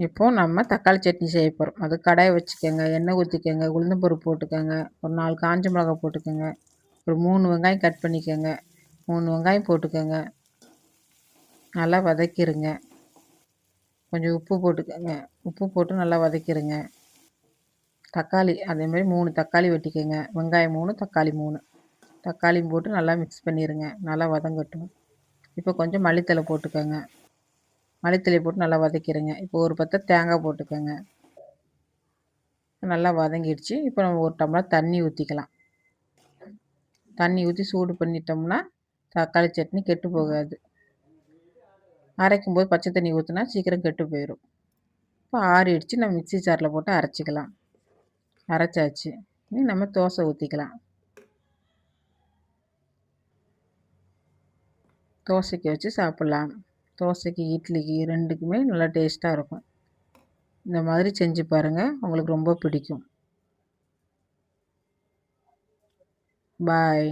இப்போ நம்ம தக்காளி சட்னி செய்ய போகிறோம். அது கடாயை வச்சுக்கோங்க, எண்ணெய் ஊற்றிக்கோங்க, உளுந்தம்பருப்பு போட்டுக்கோங்க, ஒரு 4 காஞ்ச மிளகா போட்டுக்கோங்க, ஒரு 3 வெங்காயம் கட் பண்ணிக்கோங்க, 3 வெங்காயம் போட்டுக்கோங்க, நல்லா வதக்கிடுங்க. கொஞ்சம் உப்பு போட்டுக்கோங்க, உப்பு போட்டு நல்லா வதக்கிடுங்க. தக்காளி அதேமாதிரி 3 தக்காளி வெட்டிக்கோங்க, வெங்காயம் 3, தக்காளி 3, தக்காளியும் போட்டு நல்லா மிக்ஸ் பண்ணிடுங்க, நல்லா வதங்கட்டும். இப்போ கொஞ்சம் மல்லித்தழை போட்டுக்கோங்க, மல்லித்தழையை போட்டு நல்லா வதக்கிடுங்க. இப்போ ஒரு பத்தை தேங்காய் போட்டுக்கோங்க, நல்லா வதங்கிடுச்சு. இப்போ நம்ம ஒரு டம்ளர் தண்ணி ஊற்றிக்கலாம். தண்ணி ஊற்றி சூடு பண்ணிட்டோம்னா தக்காளி சட்னி கெட்டு போகாது. அரைக்கும்போது பச்சை தண்ணி ஊற்றினா சீக்கிரம் கெட்டு போயிடும். இப்போ ஆறிடுச்சு, நம்ம மிக்ஸி ஜாரில் போட்டு அரைச்சிக்கலாம். அரைச்சாச்சு. இனி நம்ம தோசை ஊற்றிக்கலாம். தோசைக்கு வச்சு சாப்பிட்லாம். தோசைக்கு, இட்லிக்கு 2க்குமே நல்லா டேஸ்ட்டாக இருக்கும். இந்த மாதிரி செஞ்சு பாருங்கள், உங்களுக்கு ரொம்ப பிடிக்கும். பாய்.